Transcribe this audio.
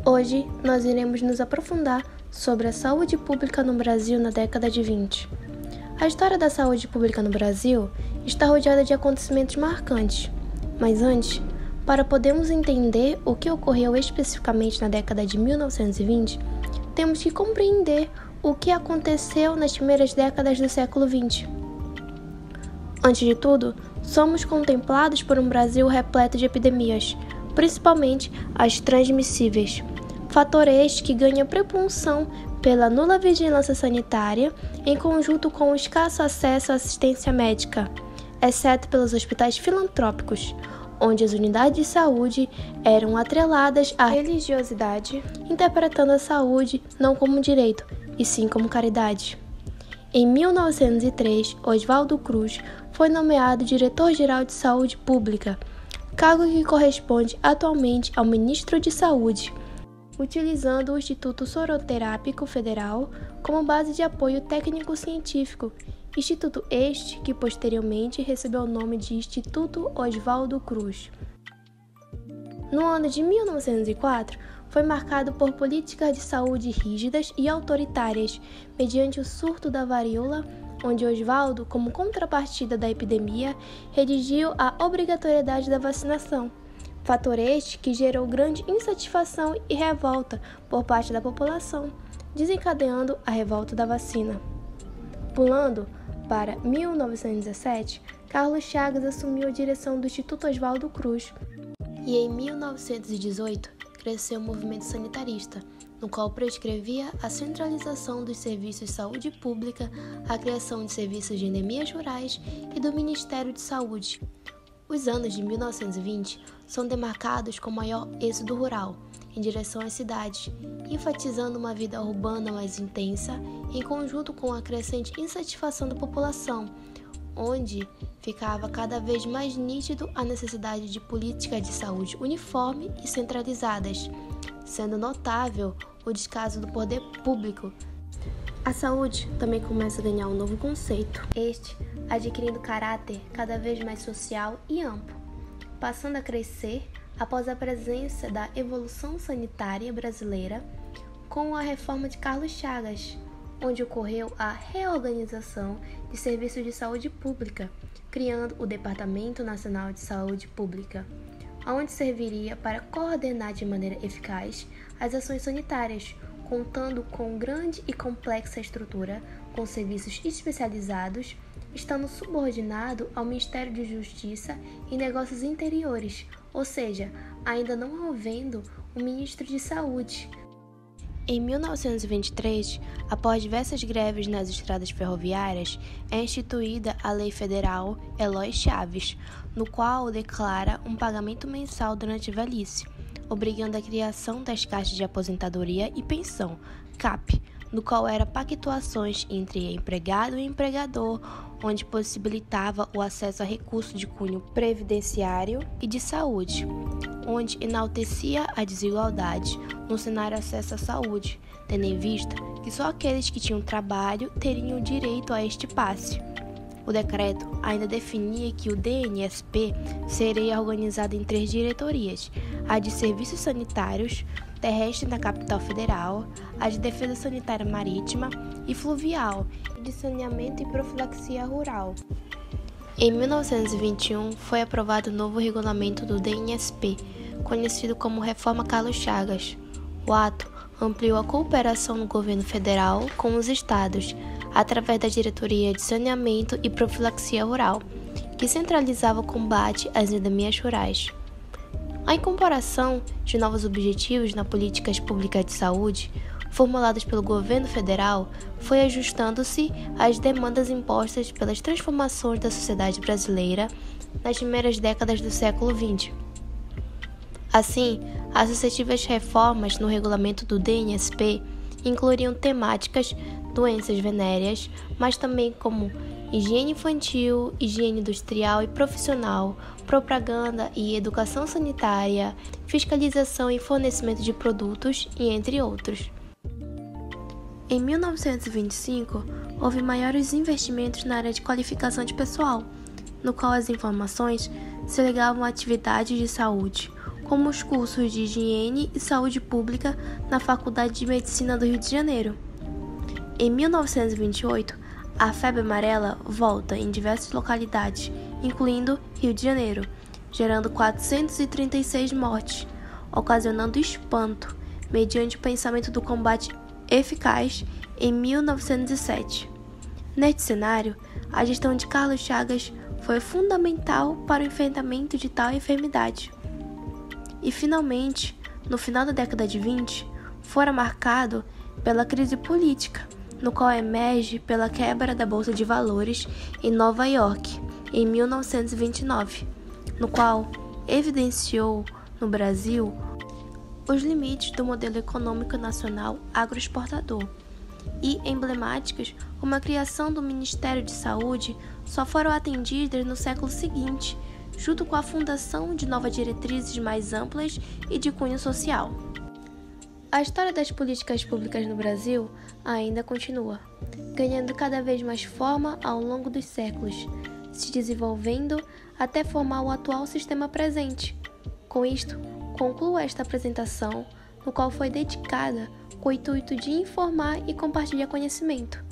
Hoje, nós iremos nos aprofundar sobre a saúde pública no Brasil na década de 20. A história da saúde pública no Brasil está rodeada de acontecimentos marcantes, mas antes, para podermos entender o que ocorreu especificamente na década de 1920, temos que compreender o que aconteceu nas primeiras décadas do século XX. Antes de tudo, somos contemplados por um Brasil repleto de epidemias, principalmente as transmissíveis. Fator este que ganha propulsão pela nula vigilância sanitária em conjunto com o escasso acesso à assistência médica, exceto pelos hospitais filantrópicos, onde as unidades de saúde eram atreladas à religiosidade, interpretando a saúde não como direito, e sim como caridade. Em 1903, Oswaldo Cruz foi nomeado diretor-geral de Saúde Pública, cargo que corresponde atualmente ao Ministro de Saúde, utilizando o Instituto Soroterápico Federal como base de apoio técnico-científico, instituto este que posteriormente recebeu o nome de Instituto Oswaldo Cruz. No ano de 1904, foi marcado por políticas de saúde rígidas e autoritárias, mediante o surto da varíola, onde Oswaldo, como contrapartida da epidemia, redigiu a obrigatoriedade da vacinação. Fator este que gerou grande insatisfação e revolta por parte da população, desencadeando a revolta da vacina. Pulando para 1917, Carlos Chagas assumiu a direção do Instituto Oswaldo Cruz e em 1918 cresceu o movimento sanitarista, no qual prescrevia a centralização dos serviços de saúde pública, a criação de serviços de endemias rurais e do Ministério de Saúde. Os anos de 1920 são demarcados com maior êxodo rural, em direção às cidades, enfatizando uma vida urbana mais intensa, em conjunto com a crescente insatisfação da população, onde ficava cada vez mais nítido a necessidade de políticas de saúde uniforme e centralizadas, sendo notável o descaso do poder público. A saúde também começa a ganhar um novo conceito, este adquirindo caráter cada vez mais social e amplo, passando a crescer após a presença da evolução sanitária brasileira com a reforma de Carlos Chagas, onde ocorreu a reorganização de serviços de saúde pública, criando o Departamento Nacional de Saúde Pública, onde serviria para coordenar de maneira eficaz as ações sanitárias, contando com grande e complexa estrutura, com serviços especializados, estando subordinado ao Ministério de Justiça e Negócios Interiores, ou seja, ainda não havendo um ministro de saúde. Em 1923, após diversas greves nas estradas ferroviárias, é instituída a Lei Federal Eloy Chaves, no qual declara um pagamento mensal durante a velhice, obrigando a criação das caixas de aposentadoria e pensão, CAP, no qual era pactuações entre empregado e empregador, onde possibilitava o acesso a recursos de cunho previdenciário e de saúde, onde enaltecia a desigualdade no cenário acesso à saúde, tendo em vista que só aqueles que tinham trabalho teriam direito a este passe. O decreto ainda definia que o DNSP seria organizado em 3 diretorias: a de Serviços Sanitários, terrestre na capital federal, a de Defesa Sanitária Marítima e Fluvial, e de Saneamento e Profilaxia Rural. Em 1921, foi aprovado o novo regulamento do DNSP, conhecido como Reforma Carlos Chagas. O ato ampliou a cooperação no governo federal com os estados, através da Diretoria de Saneamento e Profilaxia Rural, que centralizava o combate às endemias rurais. A incorporação de novos objetivos nas políticas públicas de saúde, formulados pelo governo federal, foi ajustando-se às demandas impostas pelas transformações da sociedade brasileira nas primeiras décadas do século XX. Assim, as sucessivas reformas no regulamento do DNSP incluiriam temáticas doenças venéreas, mas também como higiene infantil, higiene industrial e profissional, propaganda e educação sanitária, fiscalização e fornecimento de produtos e entre outros. Em 1925, houve maiores investimentos na área de qualificação de pessoal, no qual as informações se ligavam a atividades de saúde, como os cursos de Higiene e Saúde Pública na Faculdade de Medicina do Rio de Janeiro. Em 1928, a febre amarela volta em diversas localidades, incluindo Rio de Janeiro, gerando 436 mortes, ocasionando espanto, mediante o pensamento do combate eficaz em 1907. Neste cenário, a gestão de Carlos Chagas foi fundamental para o enfrentamento de tal enfermidade. E, finalmente, no final da década de 20, fora marcado pela crise política, no qual emerge pela quebra da Bolsa de Valores em Nova York, em 1929, no qual evidenciou no Brasil os limites do modelo econômico nacional agroexportador, e emblemáticas como a criação do Ministério de Saúde só foram atendidas no século seguinte, junto com a fundação de novas diretrizes mais amplas e de cunho social. A história das políticas públicas no Brasil ainda continua, ganhando cada vez mais forma ao longo dos séculos, se desenvolvendo até formar o atual sistema presente. Com isto, concluo esta apresentação, no qual foi dedicada com o intuito de informar e compartilhar conhecimento.